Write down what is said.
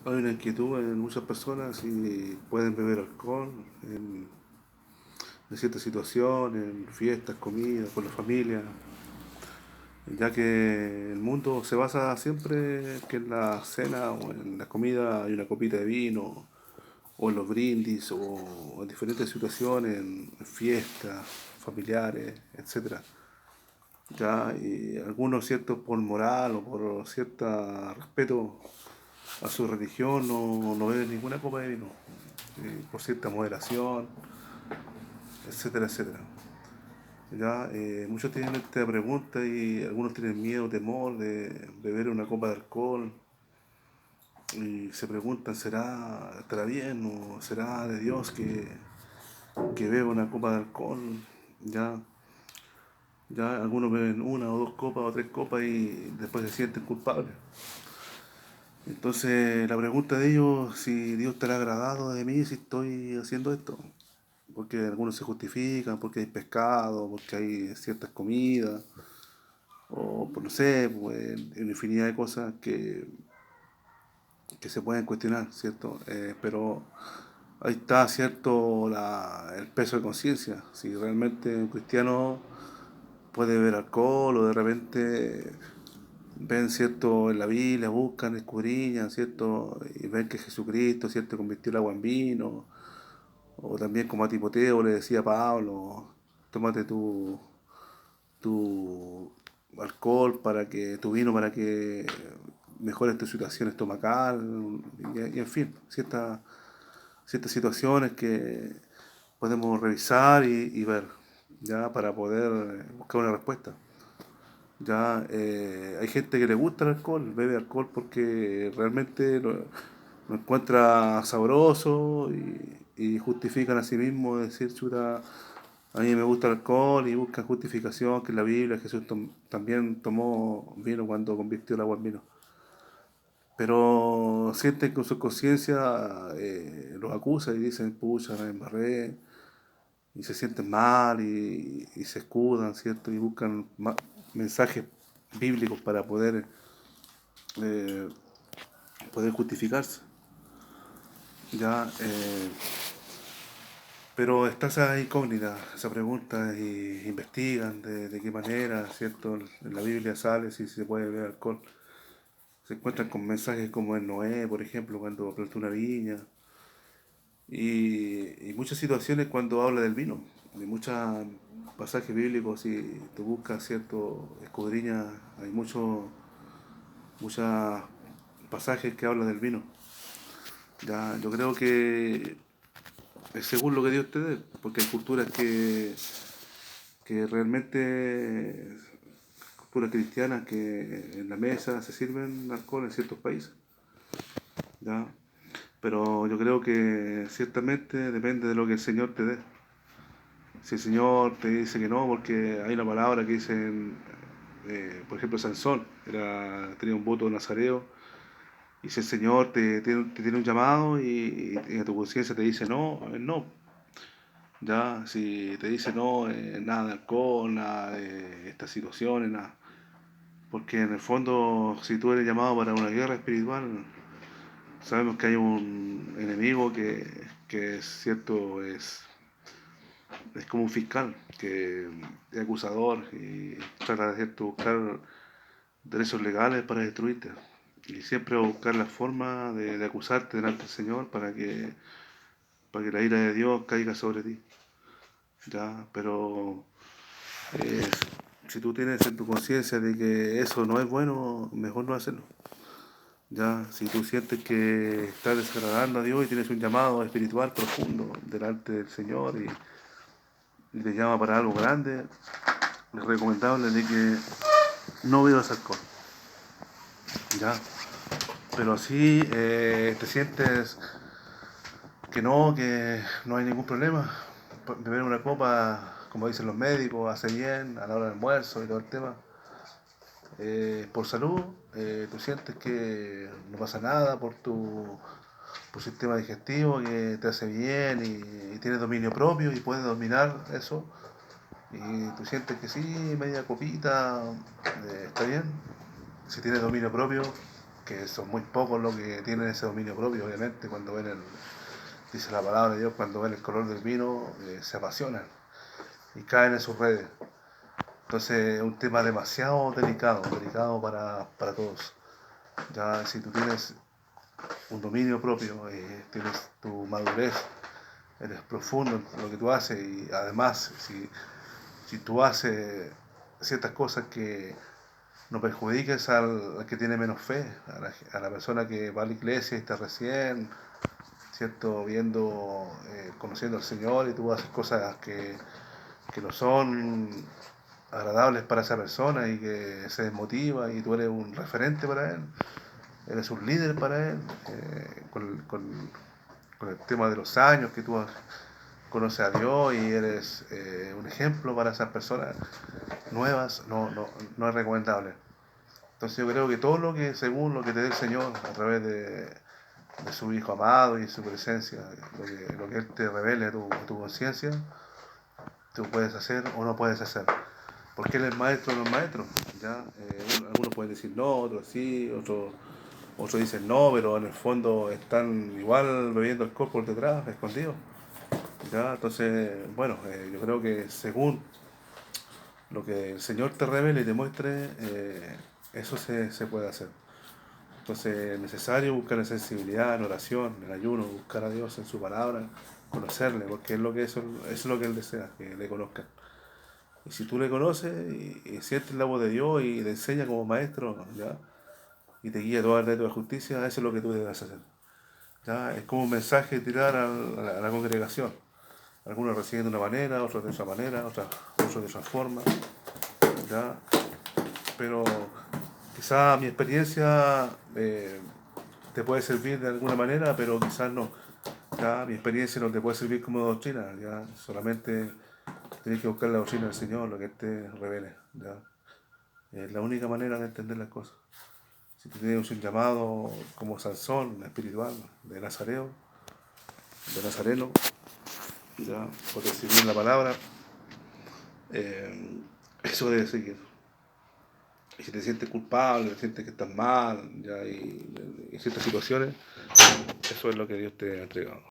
Hay una inquietud en muchas personas si pueden beber alcohol en ciertas situaciones, en fiestas, comidas, con la familia, ya que el mundo se basa siempre que en la cena o en la comida hay una copita de vino, o en los brindis, o en diferentes situaciones, en fiestas familiares, etcétera. Ya, y algunos ciertos por moral o por cierto respeto a su religión no beben ninguna copa de vino, por cierta moderación, etcétera, etcétera. Ya, muchos tienen esta pregunta y algunos tienen miedo, temor de beber una copa de alcohol y se preguntan, ¿estará bien o será de Dios que beba una copa de alcohol? Ya, ya algunos beben una o dos copas o tres copas y después se sienten culpables. Entonces la pregunta de ellos, si Dios estará agradado de mí si estoy haciendo esto. Porque algunos se justifican, porque hay pescado, porque hay ciertas comidas, o no sé, pues, una infinidad de cosas que se pueden cuestionar, ¿cierto? Pero ahí está, ¿cierto? El peso de conciencia. Si realmente un cristiano puede beber alcohol o de repente ven, ¿cierto? En la Biblia, buscan, escudriñan, ¿cierto? Y ven que Jesucristo, ¿cierto? Convirtió el agua en vino. O también como a Timoteo le decía a Pablo, tómate tu alcohol para que, tu vino para que mejores tu situación estomacal, y en fin, ciertas situaciones que podemos revisar y ver, ya para poder buscar una respuesta. Ya hay gente que le gusta el alcohol, bebe alcohol porque realmente lo encuentra sabroso y justifican a sí mismos decir, chuta, a mí me gusta el alcohol y buscan justificación que en la Biblia Jesús también tomó vino cuando convirtió el agua en vino. Pero sienten que su conciencia los acusa y dicen, pucha, me embarré, y se sienten mal y se escudan, ¿cierto? Y buscan mensajes bíblicos para eh, poder justificarse. Ya, pero está esa incógnita, esa pregunta, y investigan de qué manera, ¿cierto? En la Biblia sale si se puede beber alcohol. Se encuentran con mensajes como en Noé, por ejemplo, cuando plantó una viña, y muchas situaciones cuando habla del vino. Hay muchos pasajes bíblicos, si tú buscas, ¿cierto? Escudriñas, hay muchos pasajes que hablan del vino. Ya, yo creo que es según lo que Dios te dé, porque hay culturas que realmente, culturas cristianas, que en la mesa se sirven alcohol en ciertos países, ¿ya? Pero yo creo que ciertamente depende de lo que el Señor te dé. Si el Señor te dice que no, porque hay una palabra que dice, por ejemplo, Sansón, tenía un voto nazareo, y si el Señor te tiene un llamado y a tu conciencia te dice no, a ver, no. Ya, si te dice no, nada de alcohol, nada de estas situaciones, nada. Porque en el fondo, si tú eres llamado para una guerra espiritual, sabemos que hay un enemigo que es cierto, es como un fiscal, que es acusador y trata de cierto, buscar derechos legales para destruirte. Y siempre va a buscar la forma de acusarte delante del Señor para que la ira de Dios caiga sobre ti. ¿Ya? Pero eh, si tú tienes en tu conciencia de que eso no es bueno, mejor no hacerlo. Ya, si tú sientes que estás desagradando a Dios y tienes un llamado espiritual profundo delante del Señor y te llama para algo grande, es recomendable de que no bebas alcohol. Ya, pero si te sientes que no hay ningún problema, beber una copa, como dicen los médicos, hace bien a la hora del almuerzo y todo el tema. Por salud, tú sientes que no pasa nada por sistema digestivo, que te hace bien y tienes dominio propio y puedes dominar eso. Y tú sientes que sí, media copita, está bien. Si tienes dominio propio, que son muy pocos los que tienen ese dominio propio, obviamente, cuando ven dice la palabra de Dios, cuando ven el color del vino, se apasionan y caen en sus redes. Entonces es un tema demasiado delicado para todos. Ya si tú tienes un dominio propio, tienes tu madurez, eres profundo en lo que tú haces y además si tú haces ciertas cosas que no perjudiques al que tiene menos fe, a la persona que va a la iglesia y está recién, ¿cierto? Viendo, conociendo al Señor y tú haces cosas que no son agradables para esa persona y que se desmotiva y tú eres un referente para él, eres un líder para él, con el tema de los años que tú conoces a Dios y eres un ejemplo para esas personas nuevas, no es recomendable. Entonces yo creo que todo lo que, según lo que te dé el Señor, a través de su Hijo amado y su presencia, lo que Él te revele a tu conciencia, tú puedes hacer o no puedes hacer. Porque Él es maestro o no es maestro. ¿Ya? Algunos pueden decir no, otros sí, otros dicen no, pero en el fondo están igual bebiendo alcohol por detrás, escondidos. ¿Ya? Entonces, bueno, yo creo que según lo que el Señor te revele y te muestre, eso se puede hacer. Entonces es necesario buscar la sensibilidad en oración, en ayuno, buscar a Dios en su palabra, conocerle, porque eso es lo que Él desea, que le conozcan. Y si tú le conoces y sientes la voz de Dios y te enseña como maestro, ¿ya? Y te guía toda la de justicia, eso es lo que tú debes hacer. ¿Ya? Es como un mensaje tirar a la congregación. Algunos reciben de una manera, otros de otra manera, otros de otra forma. ¿Ya? Pero quizá mi experiencia te puede servir de alguna manera, pero quizás no. ¿Ya? Mi experiencia no te puede servir como doctrina. ¿Ya? Solamente tienes que buscar la doctrina del Señor, lo que Él te revele. ¿Ya? Es la única manera de entender las cosas. Si tú tienes un llamado como Sansón, espiritual, de Nazareno, ¿ya? Por recibir la palabra, eh, eso debe seguir. Y si te sientes culpable, sientes que estás mal, ya, y en ciertas situaciones, eso es lo que Dios te ha entregado.